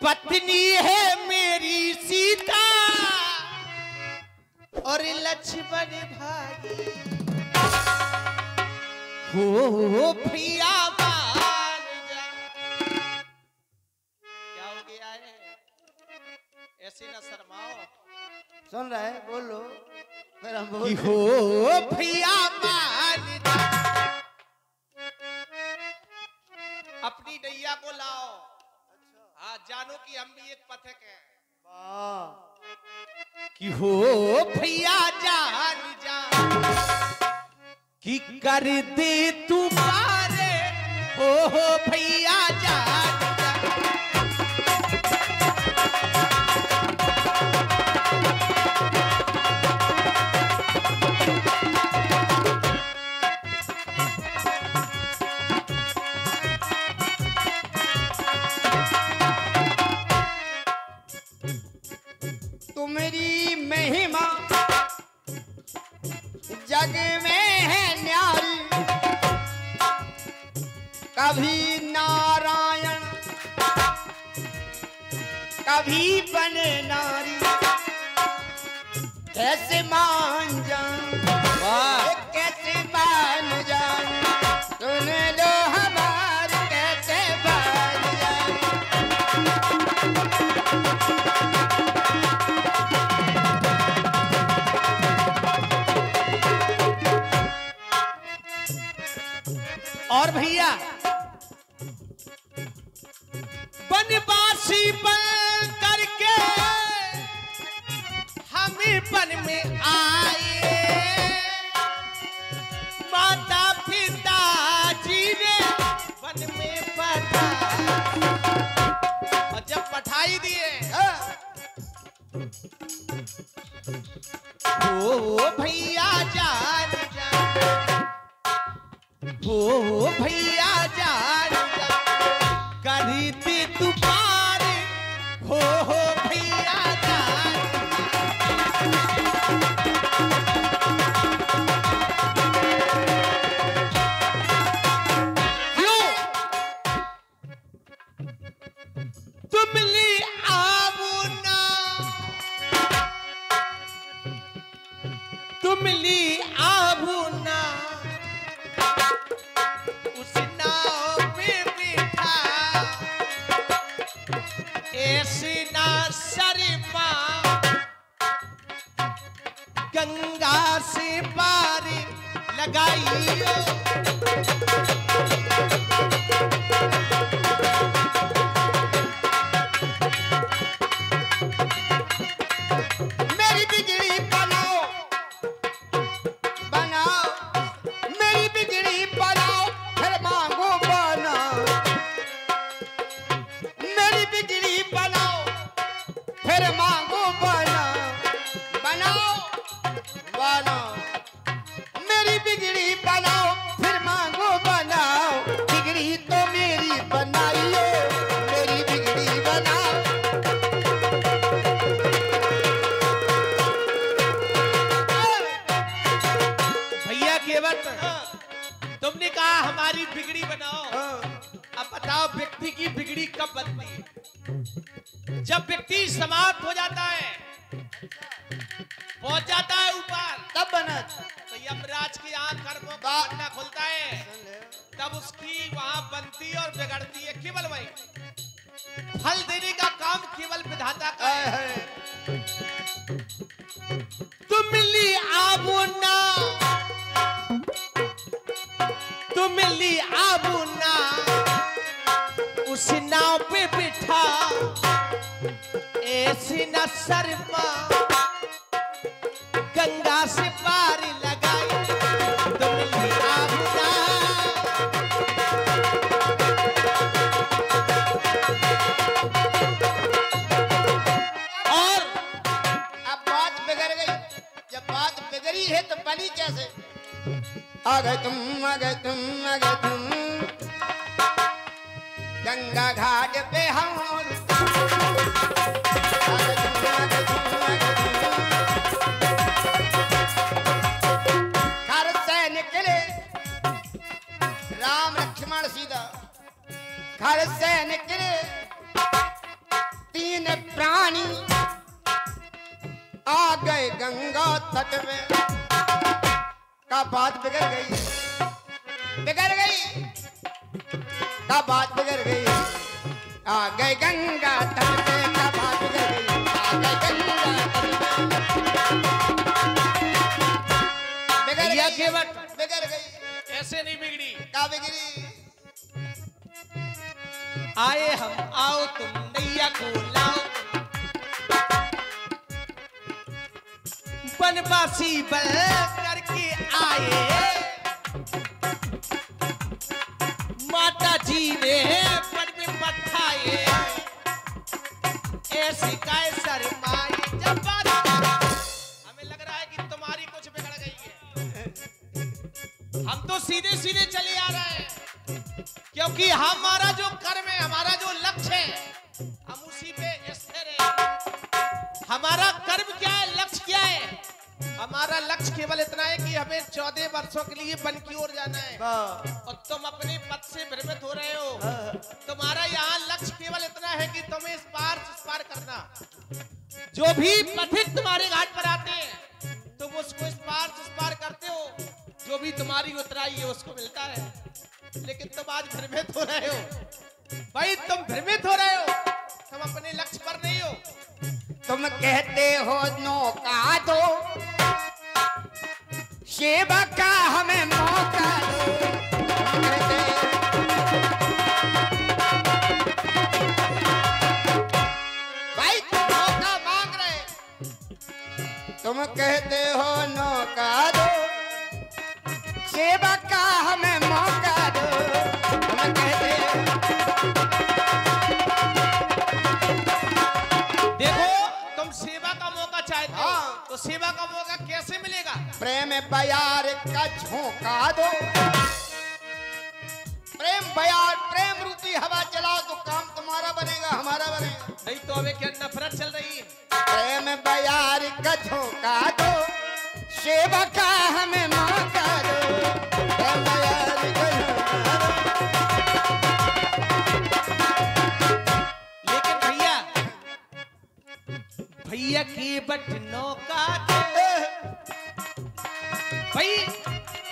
पत्नी है मेरी सीता और लक्ष्मण भाई हो भैया मान जा। क्या हो गया है? ऐसे ना शर्माओ। सुन रहा है, बोलो फिर हम बोल। हो भैया मान जा। अपनी नैया को लाओ। हाँ, जानो कि हम भी एक पथिक हैं। कि हो भैया जान जा कि कर दे तुम्हारे हो भैया जान जा। तुम्हारी महिमा जग में है न्यारी, कभी नारायण कभी बने नारी। कैसे मान जाऊं, कैसे मान जाऊं, सुन लो हमारे कैसे मान जाऊं। और भैया बनवासी बन करके हमें वन में आए, माता पिता जी ने वन में पठाया। और जब पठाई दिए ओ भैया जान जा, ओ भैया जान जा करी थी तुम्हारे हो भैया जान क्यों तुम ली आमुना, तुम ली आमुना उस नाव पे बैठा ऐसे ना शर्मा, गंगा से पार लगाइयो। मेरी बिगड़ी बनाओ बनाओ, मेरी बिगड़ी बनाओ फिर मांगो बनाओ। मेरी बिगड़ी बनाओ फिर मांगो बनाओ, बनाओ बनाओ। मेरी बिगड़ी बनाओ फिर मांगो बनाओ, बिगड़ी तो मेरी बनाइयो, मेरी बिगड़ी बनाओ। भैया केवट तुमने कहा हमारी बिगड़ी बनाओ। अब बताओ व्यक्ति की बिगड़ी कब बनती है? जब व्यक्ति समाप्त हो जाता है, पहुंच जाता है ऊपर, तब बना तो यमराज की आंख कर्मों का पन्ना खुलता है, तब उसकी वहां बनती और बिगड़ती है। केवल वही फल देने का काम केवल विधाता का है। तुम ली आबुना, तुम ली आबुना उस नाव पे बिठा ऐसी न शर्मा, गंगा से पार लगाई। तुम ली आबुना और अब बात बिगड़ गई, जब बात बिगड़ी है तो बनी कैसे? आ गए तुम आ गए तुम आ गए तुम गंगा घाट पे हम। घर से निकले राम लक्ष्मण सीता, घर से निकले तीन प्राणी आ गए गंगा तट में। का बात बिगड़ गई, बिगड़ गई, का बात बिगड़ गई। आ गए गंगा तट पे, का बात बिगड़ गई। आ गए गंगा तट पे, भैया केवट बिगड़ गई। ऐसे नहीं बिगड़ी। का बिगड़ी? आए हम आओ तुम नैया को लाओ, बनवासी बन करके आए। माता जी ने पन में पठाए, ऐसे काय शर्माए। जब बात हमें लग रहा है कि तुम्हारी कुछ बिगड़ गई है, हम तो सीधे सीधे चले आ रहे हैं, क्योंकि हमारा जो कर्म है, हमारा जो लक्ष्य है, हम उसी पे स्थिर हैं। हमारा कर्म क्या है, लक्ष्य क्या है? हमारा लक्ष्य केवल इतना है कि हमें 14 वर्षों के लिए वन की ओर जाना है, और तुम अपने पद से भ्रमित हो रहे हो। तुम्हारा यहाँ लक्ष्य केवल इतना है कि तुम्हें इस पार से उस पार करना। जो भी पथिक तुम्हारे घाट पर आते हैं, तुम उसको इस पार से उस पार करते हो, जो भी तुम्हारी उतराई है उसको मिलता है। लेकिन तुम आज भ्रमित हो रहे हो भाई, तुम भ्रमित हो रहे हो, तुम अपने लक्ष्य पर नहीं हो। तुम कहते हो नौका दो, सेवा का हमें मौका दो। भाई मौका मांग रहे, तुम कहते हो नौका दो, सेवा का हमें मौका दो। तुम कहते देखो, तुम सेवा का मौका चाहते हो, हाँ। तो सेवा का मौका कैसे मिलेगा? प्रेम बयार का झोंका दो, प्रेम बयार, प्रेम रूपी हवा चलाओ तो काम तुम्हारा बनेगा, हमारा बनेगा। नहीं तो हमें क्या नफरत चल रही है? प्रेम बयार का झोंका दो, सेवा का हमें मौका दो। प्रेम बयार का झोंका दो। लेकिन भैया, भैया की बट नौका दो। भाई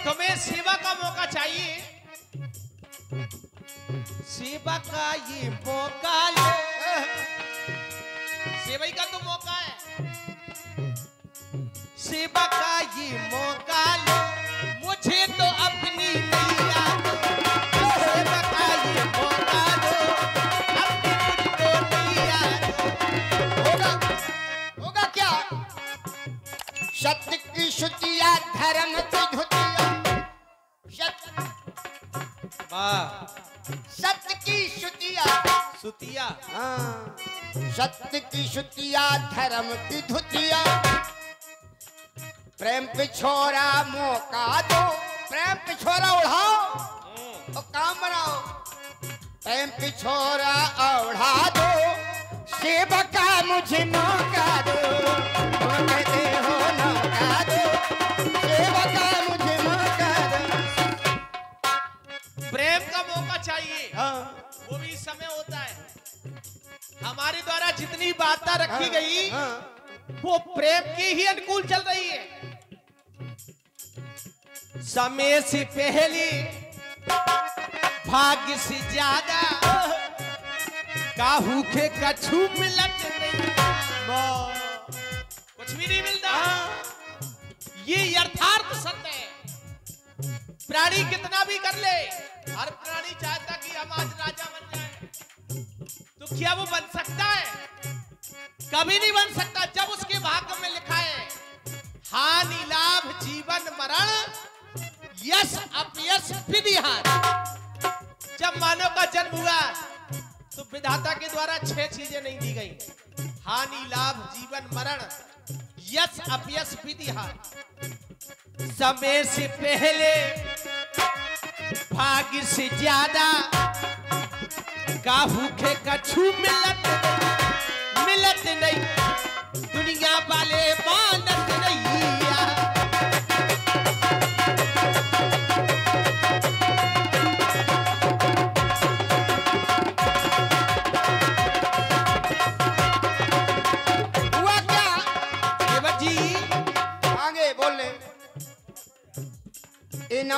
तुम्हें सेवा का मौका चाहिए, सेवा का ये मौका लो। सेवा का तो मौका है, सेवा का ये मौका लो, मुझे तो अपनी नैया दो। सेवा का ये मौका दो, अपनी मुझको नैया दो। होगा क्या? सत्य की शुतिया, धर्म की धुतिया। सत्य की शुतिया, सुतिया, हाँ, सत्य की शुतिया, धर्म की धुतिया। प्रेम पिछोरा मौका दो, प्रेम पिछोरा उड़ाओ और काम बनाओ। प्रेम पिछोरा उड़ा दो, सेवा का मुझे मौका दो। तुम कहते हो मौका दो, सेवा का मुझे मौका दो। प्रेम का मौका चाहिए, हाँ, वो भी समय होता है। हमारे द्वारा जितनी बातें रखी गई, वो प्रेम की ही अनुकूल चल रही है। समय से पहले, भाग्य से ज्यादा, काहू के कछु मिलत नहीं, कुछ भी नहीं मिलता। ये यथार्थ सत्य है। प्राणी कितना भी कर ले, हर प्राणी चाहता कि हम आज राजा बन जाए, तो क्या वो बन सकता है? कभी नहीं बन सकता। जब उसके भाग्य में लिखा है हानि लाभ जीवन मरण, यश अपयश विधि हार। जब मानव का जन्म हुआ तो विधाता के द्वारा 6 चीजें नहीं दी गई: हानि लाभ जीवन मरण, यश अपयश विधि हार। समय से पहले, भाग्य से ज्यादा, काहू के कछु मिलत नहीं, दुनिया वाले मानत नहीं।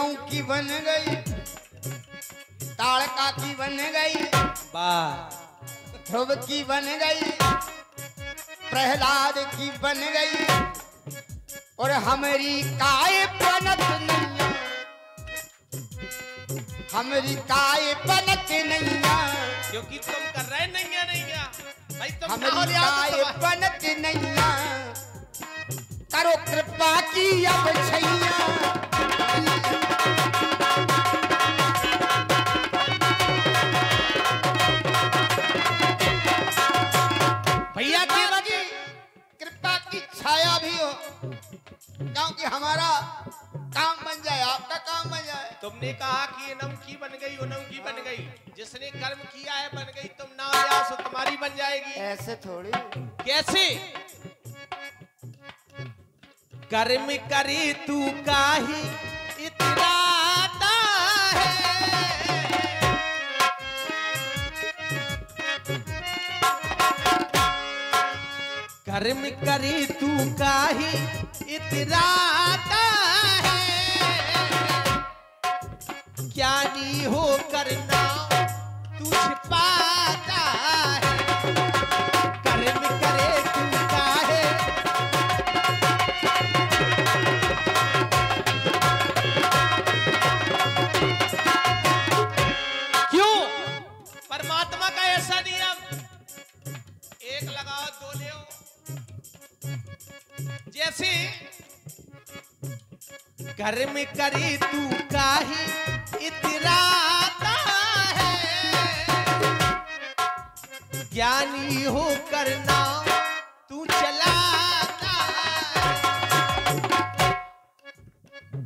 नौ की बन गई, ताड़का की बन गई, ध्रुव की बन गई, प्रहलाद की बन गई, और हमारी काय बनत नैया, हमारी काय बनत नैया, क्योंकि तुम कर रहे नैया नैया भाई, तुम हमारी काय बनत नैया, करो कृपा की अब छैया। भैया की कृपा की छाया भी हो, क्योंकि हमारा काम बन जाए, आपका काम बन जाए। तुमने कहा कि ये नम की बन गई, वो नम की बन गई, जिसने कर्म किया है बन गई, तुम ना आया सो तुम्हारी बन जाएगी। ऐसे थोड़ी। कैसे? कर्म करे तू काहे इतराता है, कर्म करे तू काहे इतराता है, ज्ञानी हो करना तू छिपाता है, कर्म करे तू काहे, क्यों? परमात्मा का ऐसा नियम, एक लगाओ दो ले, जैसे कर्म करे तू काहे इतराता है, ज्ञानी हो करना तू चलाता है,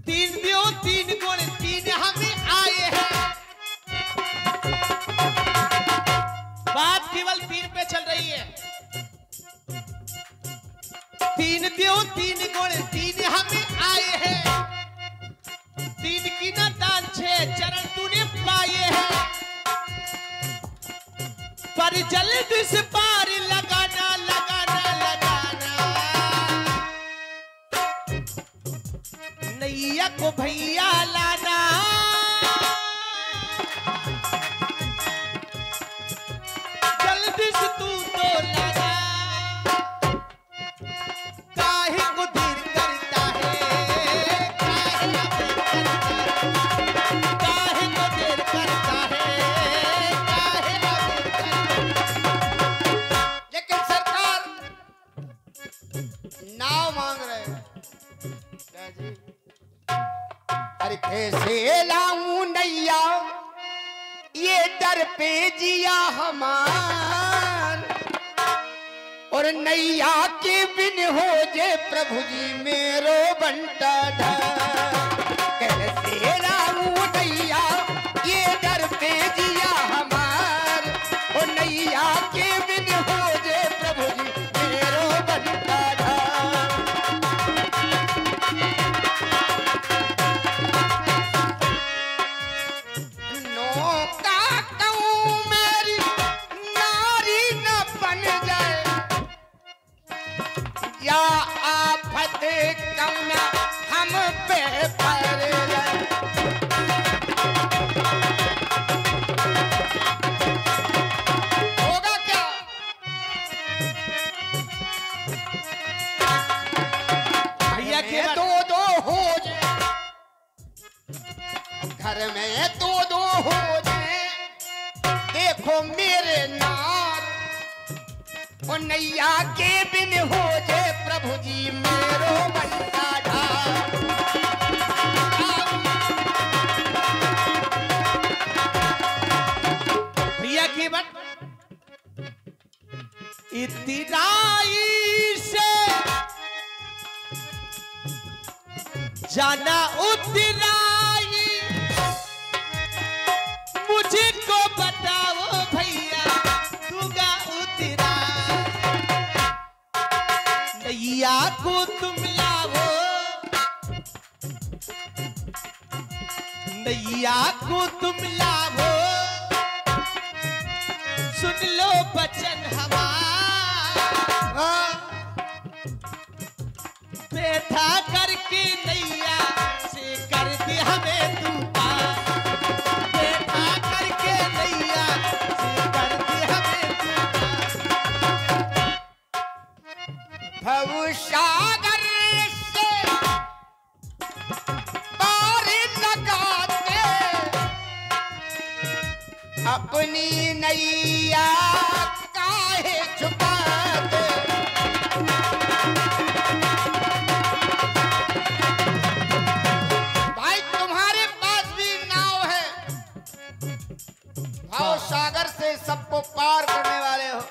तीन दियो तीन गुण तीन हमें आए हैं, बात केवल तीन पे चल रही है, तीन दियो तीन गुण तीन हमें आए हैं, तीन की न दान छह चरण तूने पाए हैं, पर जल्द से पार लगाना लगाना लगाना, नैया को भैया लाना, जल्द से तू तो लाना, काहे को देर करता है, काहे को देर करता है, काहे को देर करता है। लेकिन सरकार नाव मांग रहे हैं। क्या जी? अरे कैसे लाऊं नैया ये डर पे जिया हमार, और नैया के बिन हो जे प्रभु जी मेरो बंटा ढार, कैसे लाऊं नैया ये डर पे जिया हमार, और नैया के बिन हो जे प्रभु जी मेरो बंटा ढार। नौका कहूं मेरी नारी न बन जाए, या आफत कौना हम पे पड़ जाए, होगा क्या? भैया के दो दो हो जाए, घर में दो दो हो जाए, देखो मेरे नार, और नैया के बिन हो जाए प्रभु जी मेरो बंटा ढार। भैया की बात इतनाई से जाना उतराई, मुझे को बताओ भैया दूंगा उतरा, नैया को तुम लाओ, नैया को तुम लाओ, सुन लो बचन हमारा, बैठा करके नैया से कर दे हमें भव सागर से पार लगाते अपनी नैया काहे छुपाते। भाई तुम्हारे पास भी नाव है, भाव सागर से सबको पार करने वाले हो,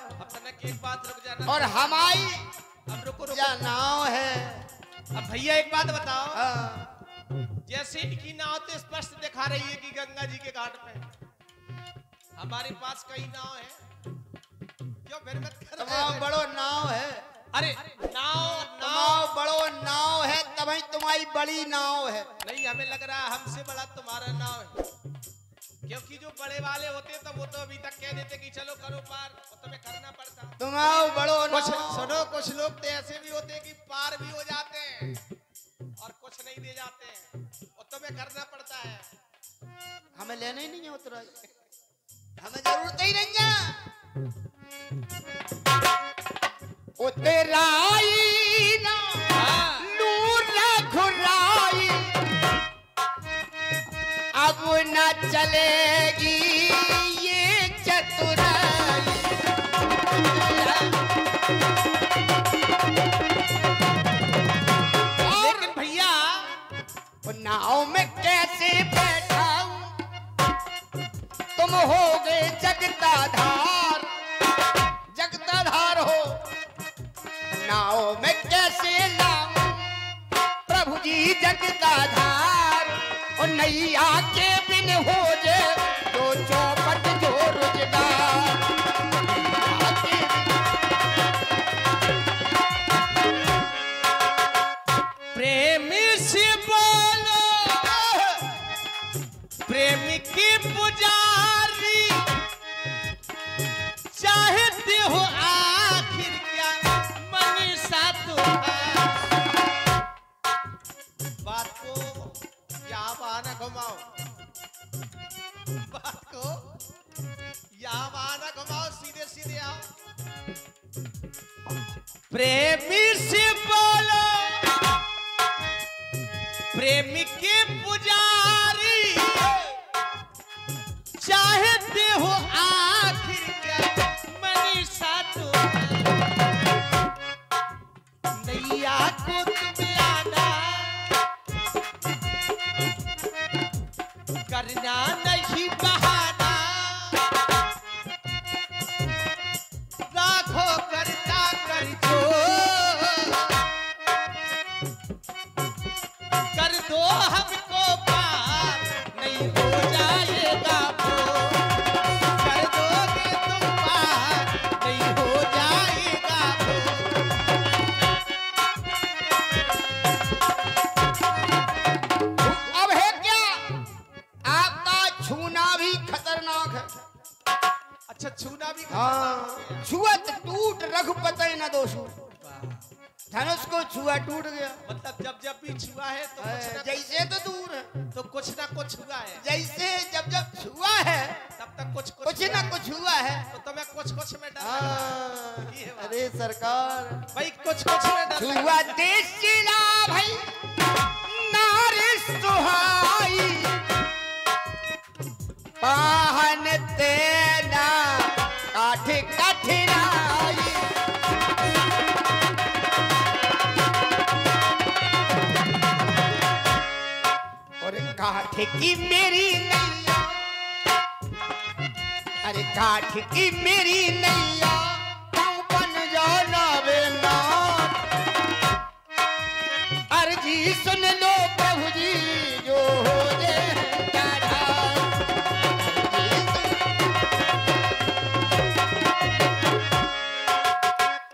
एक बात रुक जाना। और हमारी अब रुको क्या नाव है। अब भैया एक बात बताओ, जैसे इनकी नाव तो स्पष्ट दिखा रही है कि गंगा जी के घाट पे, हमारे पास कई नाव है, क्यों फिर मत कर रहे हो? बड़ो नाव है। अरे नाव बड़ो नाव है, तभी तुम्हारी बड़ी नाव है। नहीं, हमें लग रहा है हमसे बड़ा तुम्हारा नाव है, क्योंकि जो बड़े वाले होते तो वो तो अभी तक कह देते कि चलो करो पार, और तुम्हें करना पड़ता। तुम्हारा बड़ो नाव। सुनो, कुछ लोग तो ऐसे भी होते हैं कि पार भी हो जाते हैं और कुछ नहीं दे जाते हैं, और तुम्हें करना पड़ता है। हमें लेना ही नहीं है उतरा, हमें जरूरत ही नहीं है। उतराई ना नूर घुराई, अब न चलेगी ये चतुराई। लेकिन भैया नाव में कैसे बैठाऊं, तुम हो गए जगताधार, जगताधार हो। नाव में कैसे लाऊं प्रभु जी जगताधार, और नैया के बिन हो जे जो चौपट जो रोजगार। प्रेमी से बोलो, प्रेमी की पुजारी, चाहते हो आखिर क्या मनीषा तुम्हारी। बात को यहाँ बहाना घुमाओ, बात को यहाँ बहाना घुमाओ, सीधे सीधे आओ। प्रेमी से बोलो, प्रेमी के पुजारी, चाहते हो आखिर क्या मनीषा तुम्हारी। नैया को तुम लाना, करना नहीं बहाना, राखो करता कर जो, कर दो हमको पार, नहीं हो जाएगा पार, कर दोगे तुम पार, नहीं हो जाएगा अब है क्या, आपका छूना भी खतरनाक है। अच्छा, छूना भी हाँ, छुअत टूट रघुपति न दोषु, धनुष को छुआ टूट गया। मतलब जब भी छुआ है तो जैसे तो दूर है, तो कुछ ना कुछ हुआ है, जैसे जब छुआ है तब तक कुछ ना कुछ हुआ है। तो तुम्हें कुछ में डर लग रहा है। ये बात। अरे सरकार, भाई कुछ में डर लग रहा छुआ है। देश चिला भाई नारी सुहाई, पाहन तेना काठ कठिनाई। और काठ की मेरी नैया, अरे काठ की मेरी नैया, तू बन जाना वे नाथ। अर्जी सुन लो प्रभु जी जो हो जे चढ़ा।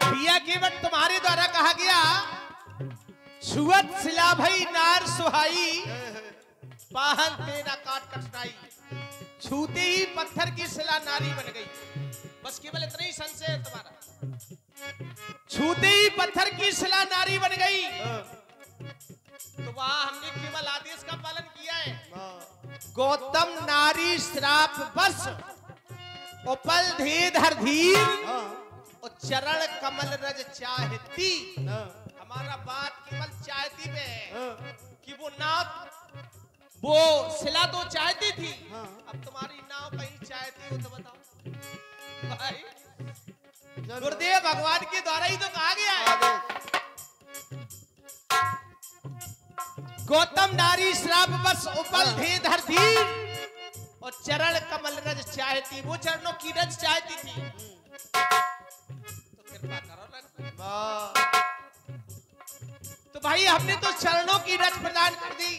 भैया केवट तुम्हारे द्वारा कहा गया, छुअत सिला भई नार सुहाई, पाहन तेरा काट कटनाई। छूते ही पत्थर की शिला नारी बन गई। बस केवल इतना ही संशय है तुम्हारा। छूते ही पत्थर की शिला नारी बन गई, तो वहां हमने केवल आदेश का पालन किया है। गौतम नारी श्राप बस उपल धे धर धीर, और चरण कमल रज चाहती, हमारा बात केवल चाहती में है कि वो नाव, वो शिला तो चाहती थी, अब तुम्हारी नाव कहीं चाहती हो तो बताओ भाई। गुरुदेव भगवान के द्वारा ही तो कहा गया है, गौतम नारी श्राप बस उपल थे धरती, और चरण कमल रज चाहती, वो चरणों की रज चाहती थी, तो कृपा करो ना। तो भाई हमने तो चरणों की रज प्रदान कर दी,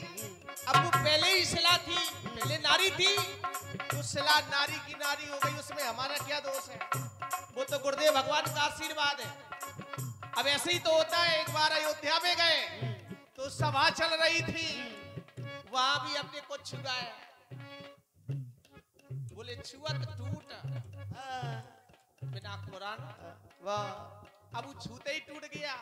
अब वो पहले ही शिला थी, पहले नारी थी, तो शिला नारी की नारी हो गई, उसमें हमारा क्या दोष है? वो तो गुरुदेव भगवान का आशीर्वाद है। अब ऐसे ही तो होता है, एक बार अयोध्या में गए तो सभा चल रही थी, वहां भी अपने को छुआया, बोले छुआ तो टूट बिना कुरान, अब वो छूते ही टूट गया।